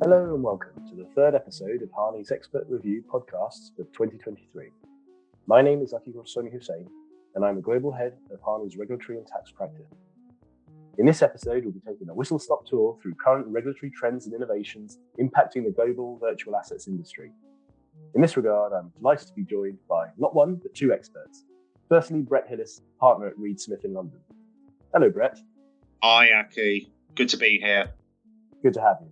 Hello and welcome to the third episode of Harney's Expert Review podcasts for 2023. My name is Corsoni-Husain and I'm the Global Head of Harney's Regulatory and Tax Practice. In this episode, we'll be taking a whistle-stop tour through current regulatory trends and innovations impacting the global virtual assets industry. In this regard, I'm delighted to be joined by not one, but two experts. Firstly, Brett Hillis, partner at Reed Smith in London. Hello, Brett. Hi, Aki. Good to be here. Good to have you.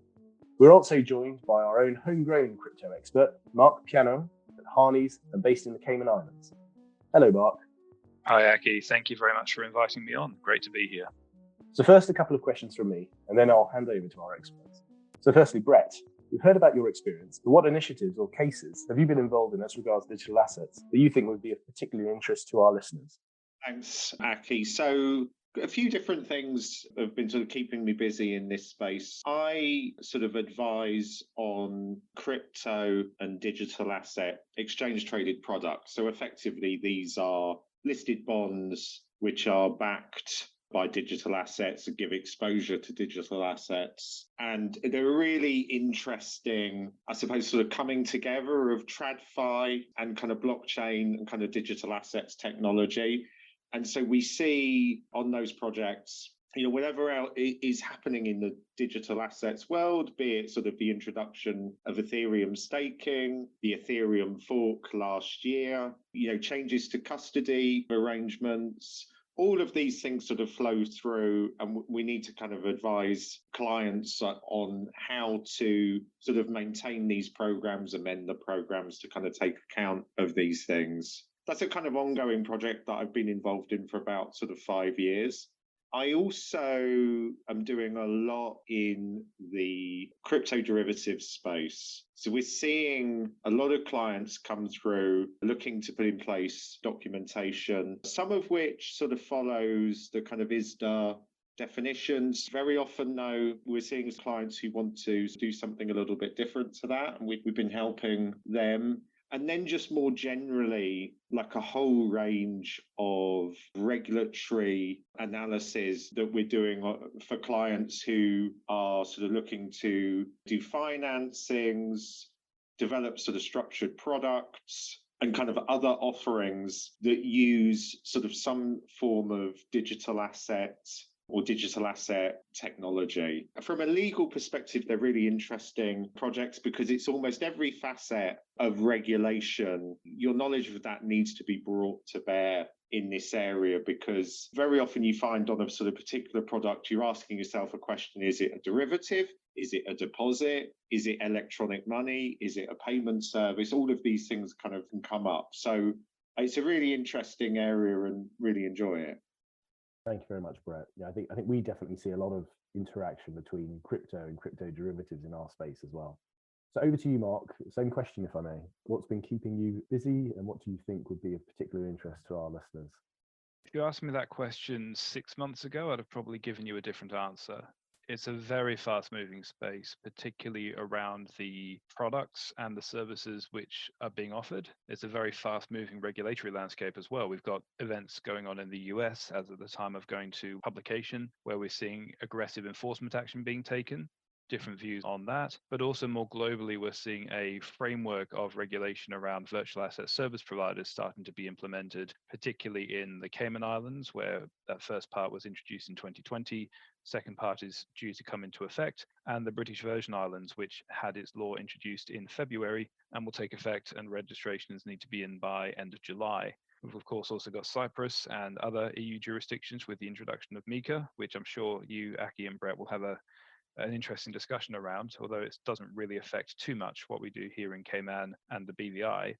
We're also joined by our own homegrown crypto expert, Marc Piano, at Harney's and based in the Cayman Islands. Hello, Marc. Hi, Aki. Thank you very much for inviting me on. Great to be here. So first, a couple of questions from me, and then I'll hand over to our experts. So firstly, Brett, we've heard about your experience, but what initiatives or cases have you been involved in as regards digital assets that you think would be of particular interest to our listeners? Thanks, Aki. So a few different things have been sort of keeping me busy in this space. I sort of advise on crypto and digital asset exchange traded products. So effectively, these are listed bonds which are backed by digital assets and give exposure to digital assets. And they're really interesting, I suppose, sort of coming together of TradFi and kind of blockchain and kind of digital assets technology. And so we see on those projects, whatever else is happening in the digital assets world, be it sort of the introduction of Ethereum staking, the Ethereum fork last year, changes to custody arrangements, all of these things sort of flow through, and we need to kind of advise clients on how to sort of maintain these programs, amend the programs to kind of take account of these things. That's a kind of ongoing project that I've been involved in for about sort of 5 years. I also am doing a lot in the crypto derivatives space. So we're seeing a lot of clients come through looking to put in place documentation, some of which sort of follows the kind of ISDA definitions. Very often, though, we're seeing clients who want to do something a little bit different to that, and we've been helping them. And then just more generally, like a whole range of regulatory analysis that we're doing for clients who are sort of looking to do financings, develop sort of structured products, and kind of other offerings that use sort of some form of digital assets or digital asset technology. From a legal perspective, they're really interesting projects because it's almost every facet of regulation. Your knowledge of that needs to be brought to bear in this area, because very often you find on a sort of particular product, you're asking yourself a question: is it a derivative? Is it a deposit? Is it electronic money? Is it a payment service? All of these things kind of can come up. So it's a really interesting area and really enjoy it. Thank you very much, Brett. Yeah, I think we definitely see a lot of interaction between crypto and crypto derivatives in our space as well. So over to you, Marc. Same question, if I may. What's been keeping you busy, and what do you think would be of particular interest to our listeners? If you asked me that question 6 months ago, I'd have probably given you a different answer. It's a very fast-moving space, particularly around the products and the services which are being offered. It's a very fast-moving regulatory landscape as well. We've got events going on in the US as at the time of going to publication, where we're seeing aggressive enforcement action being taken. Different views on that, but also more globally, we're seeing a framework of regulation around virtual asset service providers starting to be implemented, particularly in the Cayman Islands, where that first part was introduced in 2020. Second part is due to come into effect, and the British Virgin Islands, which had its law introduced in February and will take effect, and registrations need to be in by end of July. We've, of course, also got Cyprus and other EU jurisdictions with the introduction of MiCA, which I'm sure you, Aki, and Brett will have an interesting discussion around, although it doesn't really affect too much what we do here in Cayman and the BVI.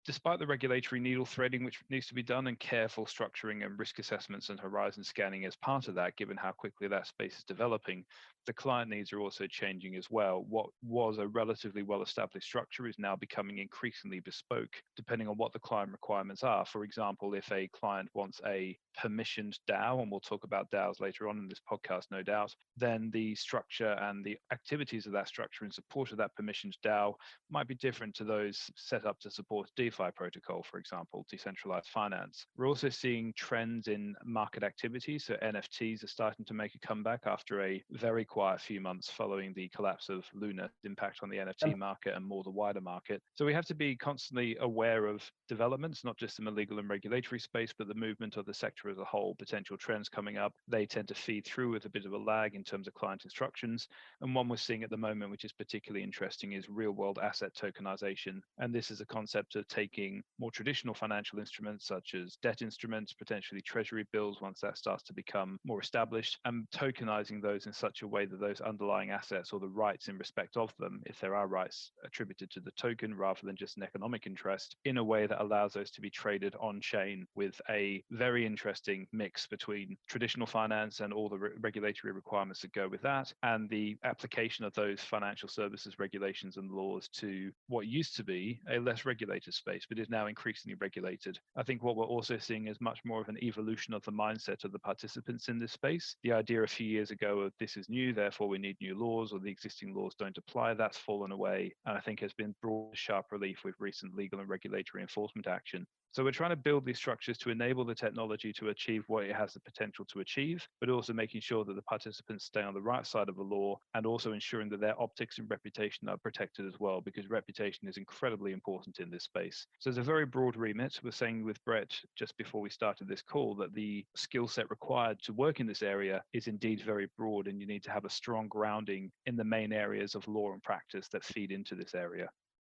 Despite the regulatory needle threading which needs to be done, and careful structuring and risk assessments and horizon scanning as part of that, given how quickly that space is developing, the client needs are also changing as well. What was a relatively well-established structure is now becoming increasingly bespoke, depending on what the client requirements are. For example, if a client wants a permissioned DAO, and we'll talk about DAOs later on in this podcast, no doubt, then the structure and the activities of that structure in support of that permissioned DAO might be different to those set up to support a DeFi protocol, for example, decentralized finance. We're also seeing trends in market activity. So NFTs are starting to make a comeback after a very quiet few months following the collapse of Luna, impact on the NFT market and more the wider market. So we have to be constantly aware of developments, not just in the legal and regulatory space, but the movement of the sector as a whole, potential trends coming up. They tend to feed through with a bit of a lag in terms of client instructions. And one we're seeing at the moment, which is particularly interesting, is real world asset tokenization. And this is a concept of taking more traditional financial instruments, such as debt instruments, potentially treasury bills, once that starts to become more established, and tokenizing those in such a way that those underlying assets, or the rights in respect of them, if there are rights attributed to the token rather than just an economic interest, in a way that allows those to be traded on chain, with a very interesting mix between traditional finance and all the regulatory requirements that go with that, and the application of those financial services regulations and laws to what used to be a less regulated space, but is now increasingly regulated. I think what we're also seeing is much more of an evolution of the mindset of the participants in this space. The idea a few years ago of this is new, therefore we need new laws, or the existing laws don't apply, that's fallen away, and I think has been brought to sharp relief with recent legal and regulatory enforcement action. So we're trying to build these structures to enable the technology to achieve what it has the potential to achieve, but also making sure that the participants stay on the right side of the law, and also ensuring that their optics and reputation are protected as well, because reputation is incredibly important in this space. So it's a very broad remit. We're saying with Brett just before we started this call that the skill set required to work in this area is indeed very broad, and you need to have a strong grounding in the main areas of law and practice that feed into this area.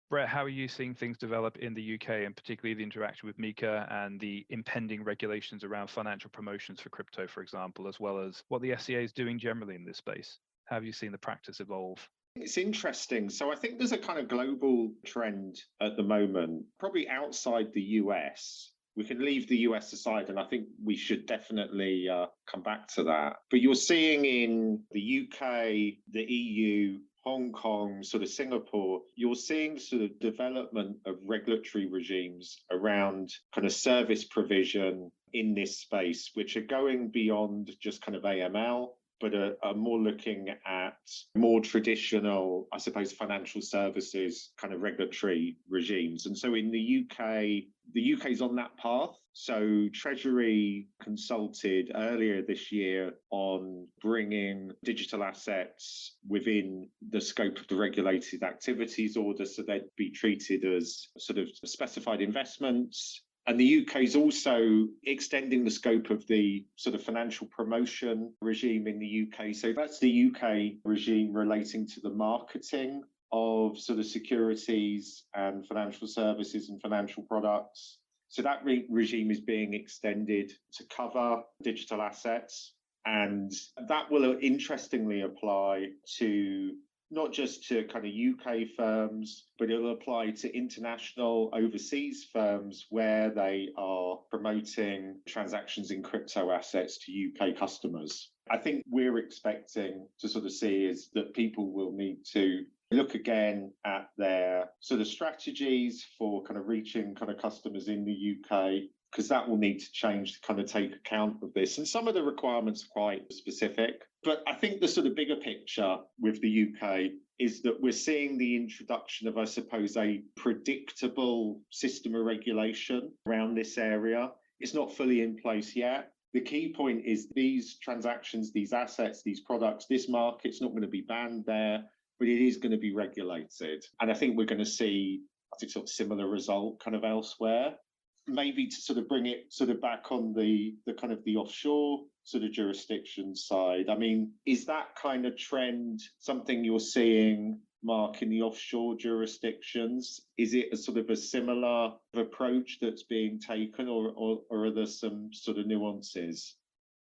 Brett, how are you seeing things develop in the UK, and particularly the interaction with MiCA and the impending regulations around financial promotions for crypto, for example, as well as what the FCA is doing generally in this space? How have you seen the practice evolve? It's interesting. So I think there's a kind of global trend at the moment, probably outside the US. We can leave the US aside, and I think we should definitely come back to that. But you're seeing in the UK, the EU, Hong Kong, sort of Singapore, you're seeing sort of development of regulatory regimes around kind of service provision in this space, which are going beyond just kind of AML, but are more looking at more traditional, I suppose, financial services kind of regulatory regimes. And so in the UK is on that path. So Treasury consulted earlier this year on bringing digital assets within the scope of the regulated activities order, so they'd be treated as sort of specified investments. And the UK is also extending the scope of the sort of financial promotion regime in the UK. So that's the UK regime relating to the marketing of sort of securities and financial services and financial products. So that regime is being extended to cover digital assets. And that will interestingly apply to not just to kind of UK firms, but it'll apply to international overseas firms where they are promoting transactions in crypto assets to UK customers. I think we're expecting to sort of see is that people will need to look again at their sort of strategies for kind of reaching kind of customers in the UK, because that will need to change to kind of take account of this. And some of the requirements are quite specific. But I think the sort of bigger picture with the UK is that we're seeing the introduction of, I suppose, a predictable system of regulation around this area. It's not fully in place yet. The key point is these transactions, these assets, these products, this market's not going to be banned there, but it is going to be regulated. And I think we're going to see, I think, sort of similar result kind of elsewhere. Maybe to sort of bring it sort of back on the kind of the offshore sort of jurisdiction side. I mean, is that kind of trend something you're seeing, Mark, in the offshore jurisdictions? Is it a sort of a similar approach that's being taken, or are there some sort of nuances?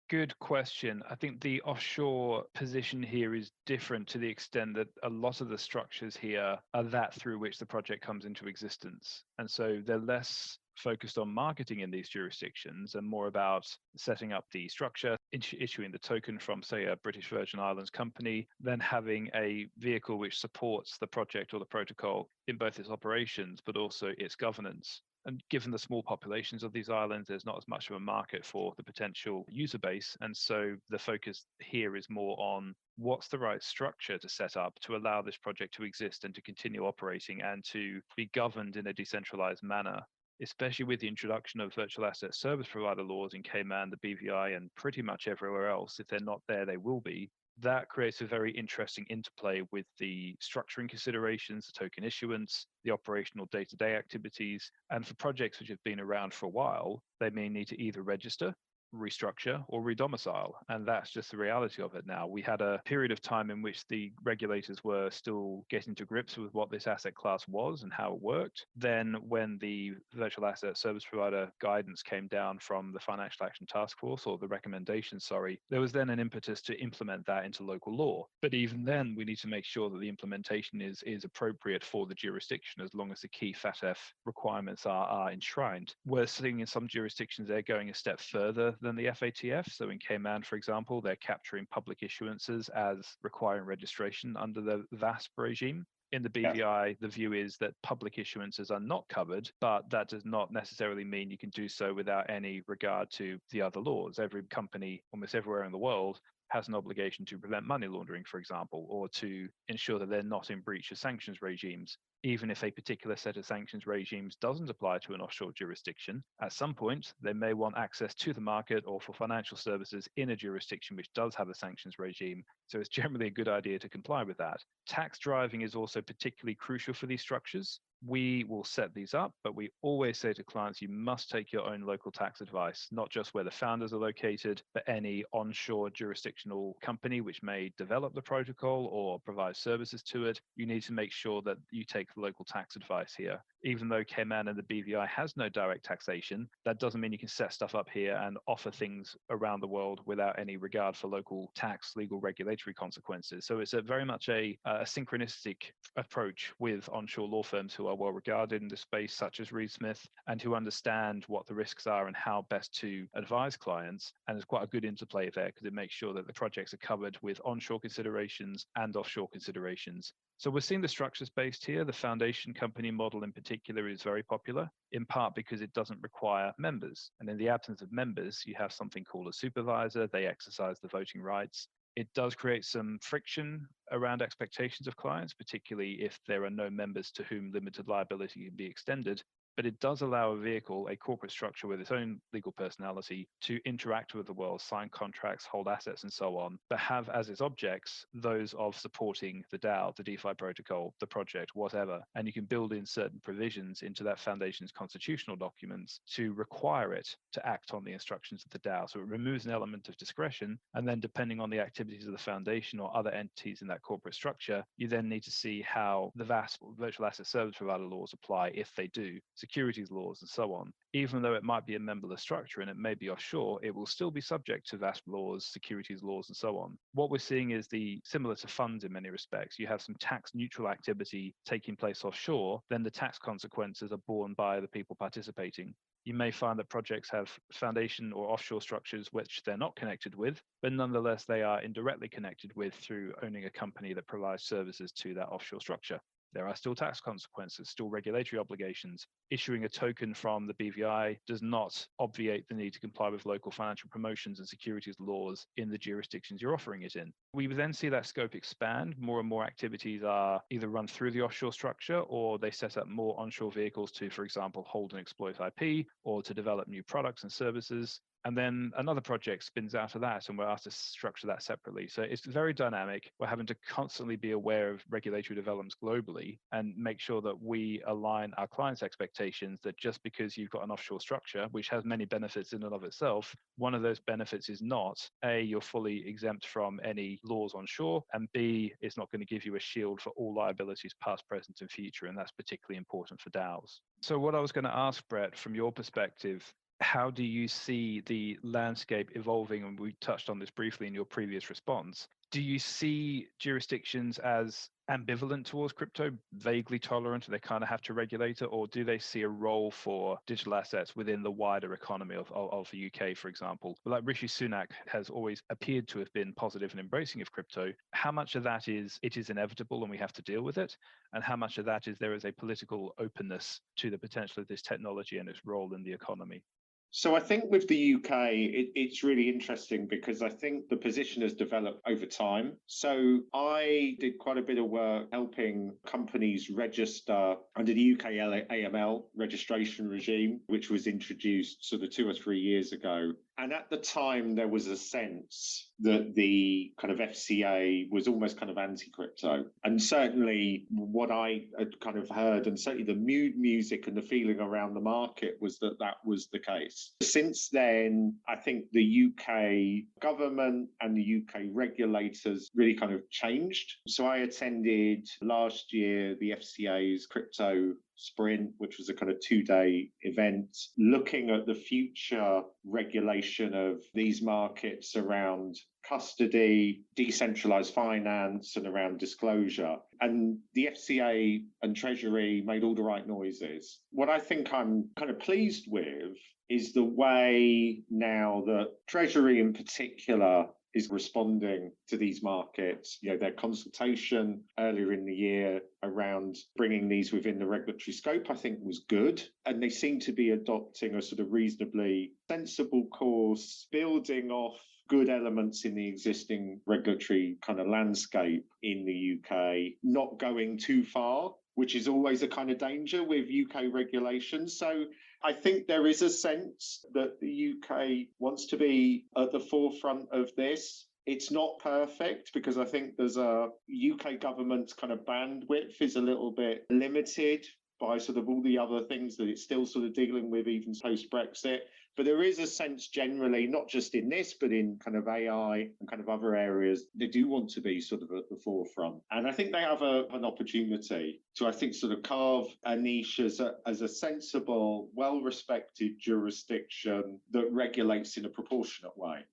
Good question. I think the offshore position here is different to the extent that a lot of the structures here are that through which the project comes into existence. And so they're less focused on marketing in these jurisdictions and more about setting up the structure, issuing the token from, say, a British Virgin Islands company, then having a vehicle which supports the project or the protocol in both its operations, but also its governance. And given the small populations of these islands, there's not as much of a market for the potential user base. And so the focus here is more on what's the right structure to set up to allow this project to exist and to continue operating and to be governed in a decentralized manner, especially with the introduction of virtual asset service provider laws in Cayman, the BVI, and pretty much everywhere else. If they're not there, they will be. That creates a very interesting interplay with the structuring considerations, the token issuance, the operational day-to-day activities. And for projects which have been around for a while, they may need to either register, restructure, or redomicile. And that's just the reality of it now. We had a period of time in which the regulators were still getting to grips with what this asset class was and how it worked. Then when the virtual asset service provider guidance came down from the Financial Action Task Force, or the recommendation, sorry, there was then an impetus to implement that into local law. But even then, we need to make sure that the implementation is appropriate for the jurisdiction, as long as the key FATF requirements are enshrined. We're seeing in some jurisdictions they're going a step further than the FATF. So in Cayman, for example, they're capturing public issuances as requiring registration under the VASP regime. In the BVI, the view is that public issuances are not covered, but that does not necessarily mean you can do so without any regard to the other laws. Every company, almost everywhere in the world, has an obligation to prevent money laundering, for example, or to ensure that they're not in breach of sanctions regimes. Even if a particular set of sanctions regimes doesn't apply to an offshore jurisdiction, at some point, they may want access to the market or for financial services in a jurisdiction which does have a sanctions regime. So it's generally a good idea to comply with that. Tax driving is also particularly crucial for these structures. We will set these up, but we always say to clients, you must take your own local tax advice, not just where the founders are located, but any onshore jurisdictional company which may develop the protocol or provide services to it. You need to make sure that you take local tax advice here. Even though Cayman and the BVI has no direct taxation, that doesn't mean you can set stuff up here and offer things around the world without any regard for local tax, legal, regulatory consequences. So it's very much a synchronistic approach with onshore law firms who are well regarded in the space, such as Reed Smith, and who understand what the risks are and how best to advise clients. And there's quite a good interplay there because it makes sure that the projects are covered with onshore considerations and offshore considerations. So we're seeing the structures based here. The foundation company model in particular is very popular, in part because it doesn't require members. And in the absence of members, you have something called a supervisor. They exercise the voting rights. It does create some friction around expectations of clients, particularly if there are no members to whom limited liability can be extended. But it does allow a vehicle, a corporate structure with its own legal personality, to interact with the world, sign contracts, hold assets, and so on, but have as its objects those of supporting the DAO, the DeFi protocol, the project, whatever. And you can build in certain provisions into that foundation's constitutional documents to require it to act on the instructions of the DAO. So it removes an element of discretion. And then depending on the activities of the foundation or other entities in that corporate structure, you then need to see how the VASP, virtual asset service provider laws, apply if they do, securities laws, and so on. Even though it might be a memberless structure and it may be offshore, it will still be subject to VASP laws, securities laws, and so on. What we're seeing is similar to funds in many respects. You have some tax neutral activity taking place offshore, then the tax consequences are borne by the people participating. You may find that projects have foundation or offshore structures which they're not connected with, but nonetheless they are indirectly connected with through owning a company that provides services to that offshore structure. There are still tax consequences, still regulatory obligations. Issuing a token from the BVI does not obviate the need to comply with local financial promotions and securities laws in the jurisdictions you're offering it in. We then see that scope expand. More and more activities are either run through the offshore structure or they set up more onshore vehicles to, for example, hold and exploit IP or to develop new products and services. And then another project spins out of that, and we're asked to structure that separately. So it's very dynamic. We're having to constantly be aware of regulatory developments globally and make sure that we align our clients' expectations that just because you've got an offshore structure, which has many benefits in and of itself, one of those benefits is not, A, you're fully exempt from any laws on shore, and B, it's not going to give you a shield for all liabilities past, present, and future. And that's particularly important for DAOs. So what I was going to ask, Brett, from your perspective, how do you see the landscape evolving? And we touched on this briefly in your previous response. Do you see jurisdictions as ambivalent towards crypto, vaguely tolerant, and they kind of have to regulate it, or do they see a role for digital assets within the wider economy of the UK, for example? Like Rishi Sunak has always appeared to have been positive and embracing of crypto. How much of that is it is inevitable and we have to deal with it, and how much of that is there is a political openness to the potential of this technology and its role in the economy? So I think with the UK, it's really interesting because I think the position has developed over time. So I did quite a bit of work helping companies register under the UK AML registration regime, which was introduced sort of 2 or 3 years ago. And at the time, there was a sense that the kind of FCA was almost kind of anti-crypto. And certainly what I had kind of heard, and certainly the mood music and the feeling around the market was that that was the case. Since then, I think the UK government and the UK regulators really kind of changed. So I attended last year the FCA's crypto sprint, which was a kind of 2-day event, looking at the future regulation of these markets around custody, decentralized finance, and around disclosure. And the FCA and Treasury made all the right noises. What I think I'm kind of pleased with is the way now that Treasury in particular is responding to these markets. You know, their consultation earlier in the year around bringing these within the regulatory scope, I think was good. And they seem to be adopting a sort of reasonably sensible course, building off good elements in the existing regulatory kind of landscape in the UK, not going too far, which is always a kind of danger with UK regulations. So I think there is a sense that the UK wants to be at the forefront of this. It's not perfect because I think there's a UK government's kind of bandwidth is a little bit limited by sort of all the other things that it's still sort of dealing with even post-Brexit. But there is a sense generally, not just in this, but in kind of AI and kind of other areas, they do want to be sort of at the forefront. And I think they have an opportunity to, I think, sort of carve a niche as a sensible, well-respected jurisdiction that regulates in a proportionate way.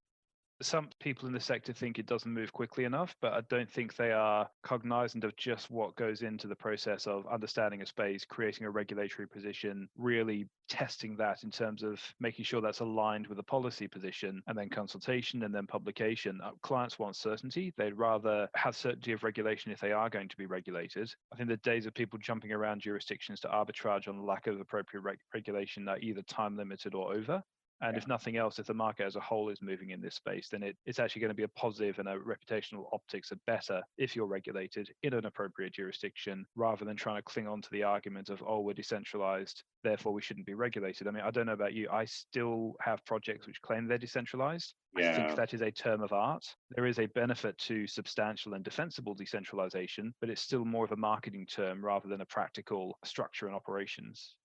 Some people in the sector think it doesn't move quickly enough, but I don't think they are cognizant of just what goes into the process of understanding a space, creating a regulatory position, really testing that in terms of making sure that's aligned with a policy position, and then consultation and then publication. Clients want certainty. They'd rather have certainty of regulation if they are going to be regulated. I think the days of people jumping around jurisdictions to arbitrage on the lack of appropriate regulation are either time limited or over. And if nothing else, if the market as a whole is moving in this space, then it's actually going to be a positive, and a reputational optics are better if you're regulated in an appropriate jurisdiction, rather than trying to cling on to the argument of, oh, we're decentralized, therefore we shouldn't be regulated. I mean, I don't know about you. I still have projects which claim they're decentralized. I think that is a term of art. There is a benefit to substantial and defensible decentralization, but it's still more of a marketing term rather than a practical structure and operations.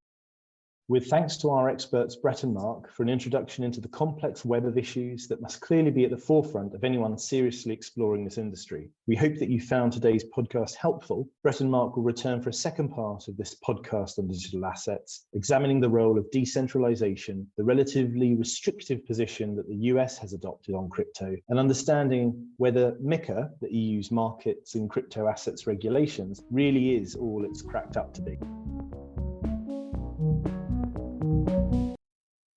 With thanks to our experts Brett and Marc for an introduction into the complex web of issues that must clearly be at the forefront of anyone seriously exploring this industry. We hope that you found today's podcast helpful. Brett and Marc will return for a second part of this podcast on digital assets, examining the role of decentralization, the relatively restrictive position that the US has adopted on crypto, and understanding whether MiCA, the EU's markets in crypto assets regulations, really is all it's cracked up to be.